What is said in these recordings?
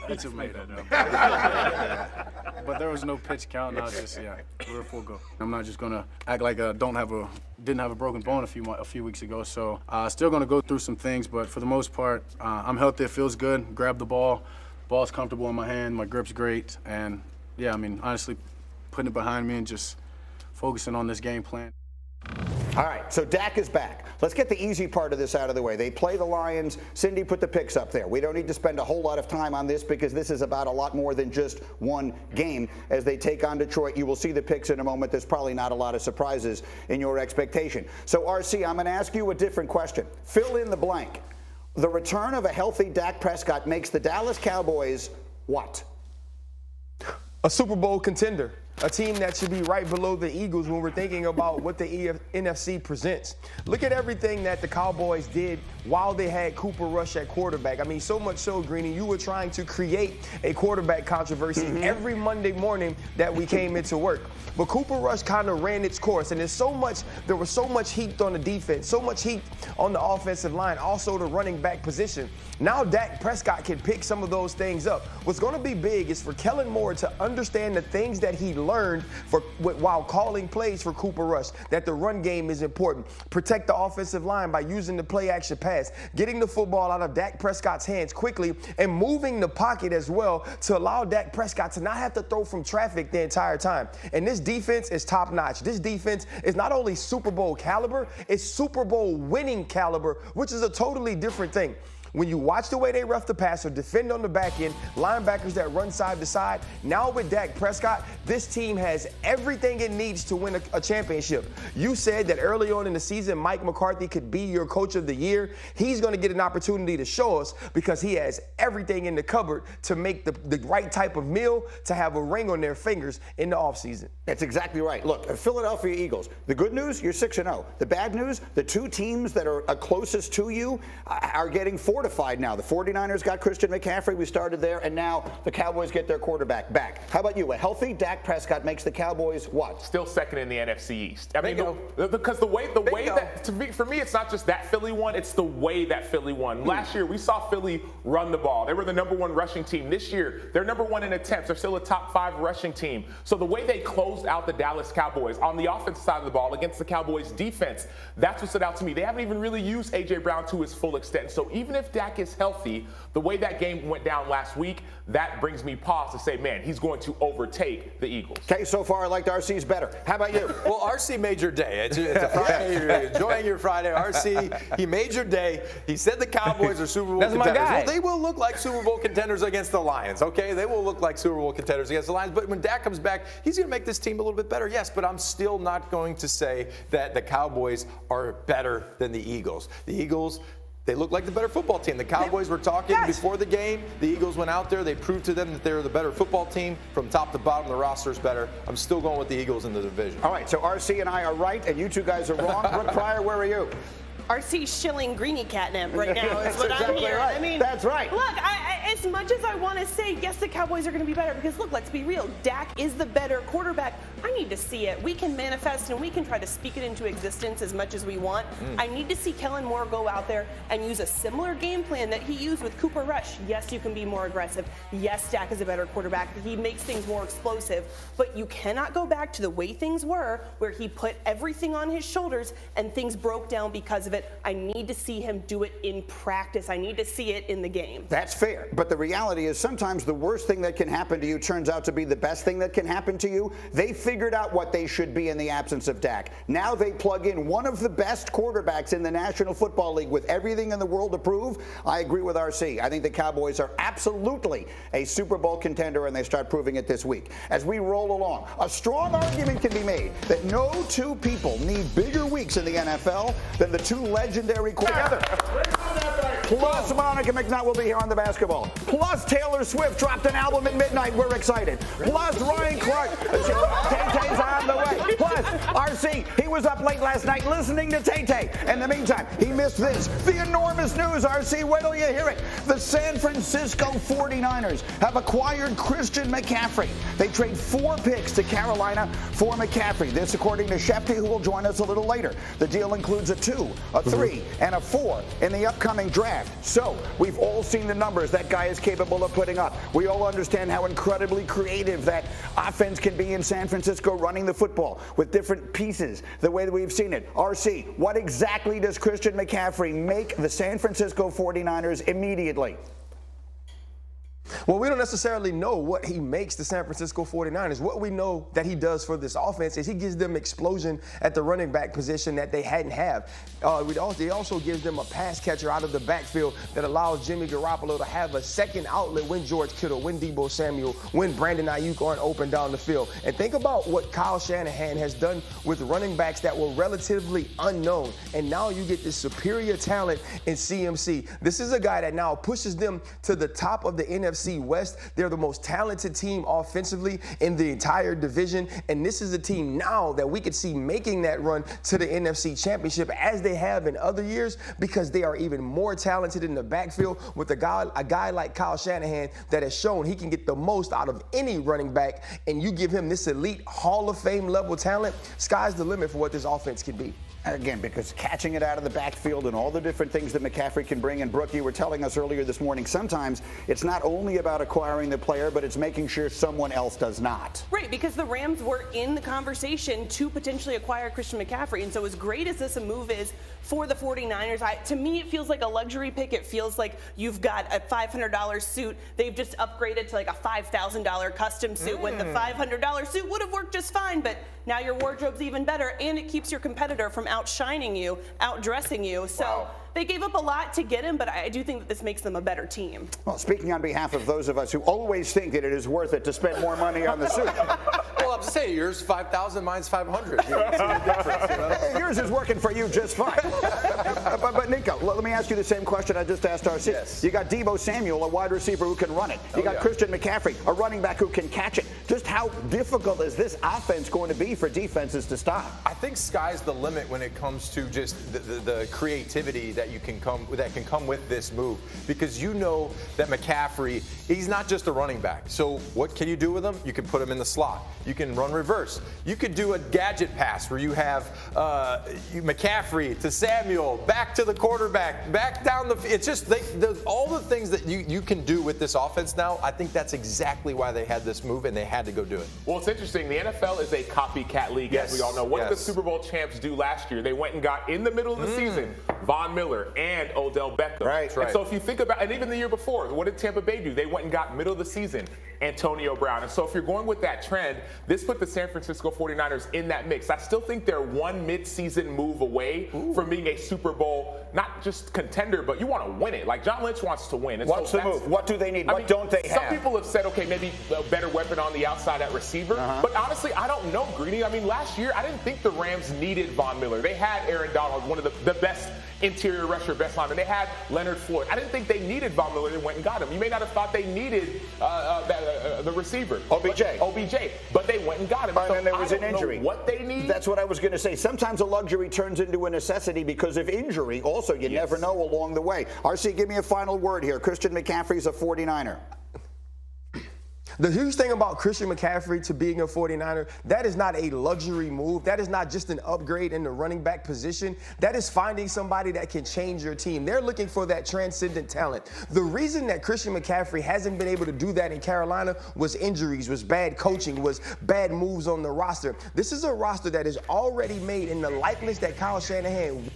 He just made that up. But there was no pitch count. I was just, we were full go. I'm not just gonna act like I didn't have a broken bone a few weeks ago. So still gonna go through some things, but for the most part, I'm healthy. It feels good. Grab the ball. Ball's comfortable in my hand. My grip's great, and honestly, putting it behind me and just focusing on this game plan. All right, so Dak is back. Let's get the easy part of this out of the way. They play the Lions. Cindy put the picks up there. We don't need to spend a whole lot of time on this because this is about a lot more than just one game. As they take on Detroit, you will see the picks in a moment. There's probably not a lot of surprises in your expectation. So, RC, I'm going to ask you a different question. Fill in the blank. The return of a healthy Dak Prescott makes the Dallas Cowboys what? A Super Bowl contender. A team that should be right below the Eagles when we're thinking about what the NFC presents. Look at everything that the Cowboys did while they had Cooper Rush at quarterback. I mean, so much so, Greeny, you were trying to create a quarterback controversy every Monday morning that we came into work. But Cooper Rush kind of ran its course, and there was so much heat on the defense, so much heat on the offensive line, also the running back position. Now Dak Prescott can pick some of those things up. What's going to be big is for Kellen Moore to understand the things that he learned while calling plays for Cooper Rush, that the run game is important. Protect the offensive line by using the play-action pass, getting the football out of Dak Prescott's hands quickly, and moving the pocket as well to allow Dak Prescott to not have to throw from traffic the entire time. And this defense is top-notch. This defense is not only Super Bowl caliber, it's Super Bowl winning caliber, which is a totally different thing. When you watch the way they rough the passer, defend on the back end, linebackers that run side to side, now with Dak Prescott, this team has everything it needs to win a championship. You said that early on in the season, Mike McCarthy could be your coach of the year. He's going to get an opportunity to show us because he has everything in the cupboard to make the right type of meal, to have a ring on their fingers in the offseason. That's exactly right. Look, Philadelphia Eagles, the good news, you're 6-0. The bad news, the two teams that are closest to you are getting fortified now. The 49ers got Christian McCaffrey. We started there, and now the Cowboys get their quarterback back. How about you? A healthy Dak Prescott makes the Cowboys what? Still second in the NFC East. I mean, because the way that, for me, it's not just that Philly won, it's the way that Philly won. Last year, we saw Philly run the ball. They were the #1 rushing team. This year, they're #1 in attempts. They're still a top 5 rushing team. So the way they closed out the Dallas Cowboys on the offensive side of the ball against the Cowboys defense, that's what stood out to me. They haven't even really used A.J. Brown to his full extent. So even if Dak is healthy, the way that game went down last week, that brings me pause to say, man, he's going to overtake the Eagles. Okay, so far I liked RC's better. How about you? Well, RC made your day. It's a Friday. You're enjoying your Friday. RC, he made your day. He said the Cowboys are Super Bowl contenders. Well, they will look like Super Bowl contenders against the Lions, okay? They will look like Super Bowl contenders against the Lions. But when Dak comes back, he's going to make this team a little bit better, yes. But I'm still not going to say that the Cowboys are better than the Eagles. The Eagles, they look like the better football team. The Cowboys were talking before the game. The Eagles went out there. They proved to them that they're the better football team. From top to bottom, the roster's better. I'm still going with the Eagles in the division. All right, so RC and I are right, and you two guys are wrong. Brooke Pryor, where are you? RC's shilling Greeny catnip right now is what I'm hearing. Right. I mean, that's right. Look, as much as I want to say, yes, the Cowboys are going to be better, because look, let's be real. Dak is the better quarterback. I need to see it. We can manifest and we can try to speak it into existence as much as we want. I need to see Kellen Moore go out there and use a similar game plan that he used with Cooper Rush. Yes, you can be more aggressive. Yes, Dak is a better quarterback. He makes things more explosive. But you cannot go back to the way things were, where he put everything on his shoulders and things broke down because of it. I need to see him do it in practice. I need to see it in the game. That's fair. But the reality is sometimes the worst thing that can happen to you turns out to be the best thing that can happen to you. They figured out what they should be in the absence of Dak. Now they plug in one of the best quarterbacks in the National Football League with everything in the world to prove. I agree with RC. I think the Cowboys are absolutely a Super Bowl contender, and they start proving it this week. As we roll along, a strong argument can be made that no two people need bigger weeks in the NFL than the two legendary quarterbacks. Plus Monica McNutt will be here on the basketball. Plus Taylor Swift dropped an album at midnight. We're excited. Plus Ryan Clark. Tay-Tay's on the way. Plus, RC, he was up late last night listening to Tay-Tay. In the meantime, he missed this. The enormous news, RC, wait till you hear it. The San Francisco 49ers have acquired Christian McCaffrey. They trade 4 picks to Carolina for McCaffrey. This according to Shefty, who will join us a little later. The deal includes a 2, a 3, and a 4 in the upcoming draft. So, we've all seen the numbers that guy is capable of putting up. We all understand how incredibly creative that offense can be in San Francisco running the football with different pieces, the way that we've seen it. RC, what exactly does Christian McCaffrey make the San Francisco 49ers immediately? Well, we don't necessarily know what he makes the San Francisco 49ers. What we know that he does for this offense is he gives them explosion at the running back position that they hadn't have. He also gives them a pass catcher out of the backfield that allows Jimmy Garoppolo to have a second outlet when George Kittle, when Deebo Samuel, when Brandon Ayuk aren't open down the field. And think about what Kyle Shanahan has done with running backs that were relatively unknown. And now you get this superior talent in CMC. This is a guy that now pushes them to the top of the NFC West. They're the most talented team offensively in the entire division, and this is a team now that we could see making that run to the NFC Championship as they have in other years, because they are even more talented in the backfield with a guy like Kyle Shanahan that has shown he can get the most out of any running back, and you give him this elite Hall of Fame level talent, sky's the limit for what this offense can be. Again, because catching it out of the backfield and all the different things that McCaffrey can bring. And Brooke, you were telling us earlier this morning, sometimes it's not only about acquiring the player, but it's making sure someone else does not. Right, because the Rams were in the conversation to potentially acquire Christian McCaffrey. And so as great as this a move is for the 49ers, to me it feels like a luxury pick. It feels like you've got a $500 suit. They've just upgraded to like a $5,000 custom suit when the $500 suit would have worked just fine. But now your wardrobe's even better, and it keeps your competitor from outshining you, outdressing you. So they gave up a lot to get him, but I do think that this makes them a better team. Well, speaking on behalf of those of us who always think that it is worth it to spend more money on the suit. Well, I'm saying yours 5,000, mine's 500. You know, see the difference, you know? Yours is working for you just fine. but Nico, let me ask you the same question I just asked RC. Yes. You got Deebo Samuel, a wide receiver who can run it. You got Christian McCaffrey, a running back who can catch it. Just how difficult is this offense going to be for defenses to stop? I think sky's the limit when it comes to just the creativity that can come with this move, because you know that McCaffrey, he's not just a running back. So what can you do with him? You can put him in the slot. You can run reverse. You could do a gadget pass where you have McCaffrey to Samuel, back to the quarterback, back down the. It's just all the things that you can do with this offense now. I think that's exactly why they had this move and they had to go do it. Well, it's interesting. The NFL is a copycat league, as we all know. What did the Super Bowl champs do last year? They went and got, in the middle of the season, Von Miller and Odell Beckham. Right. And so if you think about, and even the year before, what did Tampa Bay do? They went and got middle of the season Antonio Brown. And so if you're going with that trend, this put the San Francisco 49ers in that mix. I still think they're one mid-season move away from being a Super Bowl, not just contender, but you want to win it. Like John Lynch wants to win. And what's the move? What do they need? What don't they have? Some people have said, okay, maybe a better weapon on the outside at receiver. But honestly, I don't know, Greeny. I mean, last year, I didn't think the Rams needed Von Miller. They had Aaron Donald, one of the best interior rusher, best lineman. They had Leonard Floyd. I didn't think they needed Von Miller. They went and got him. You may not have thought they needed the receiver. OBJ. But they went and got him. And then there was an injury. What they need. That's what I was going to say. Sometimes a luxury turns into a necessity because of injury. Also, you never know along the way. RC, give me a final word here. Christian McCaffrey's a 49er. The huge thing about Christian McCaffrey to being a 49er, that is not a luxury move. That is not just an upgrade in the running back position. That is finding somebody that can change your team. They're looking for that transcendent talent. The reason that Christian McCaffrey hasn't been able to do that in Carolina was injuries, was bad coaching, was bad moves on the roster. This is a roster that is already made in the likeness that Kyle Shanahan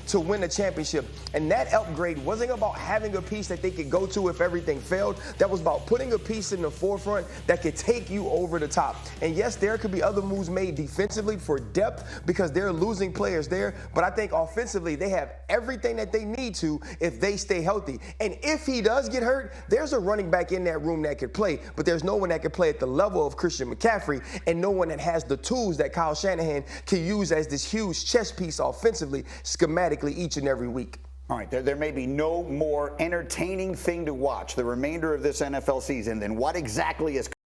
to win a championship. And that upgrade wasn't about having a piece that they could go to if everything failed. That was about putting a piece in the forefront that could take you over the top. And yes, there could be other moves made defensively for depth because they're losing players there. But I think offensively, they have everything that they need to if they stay healthy. And if he does get hurt, there's a running back in that room that could play. But there's no one that could play at the level of Christian McCaffrey and no one that has the tools that Kyle Shanahan can use as this huge chess piece offensively, schematically, each and every week. All right, there may be no more entertaining thing to watch the remainder of this NFL season than what exactly is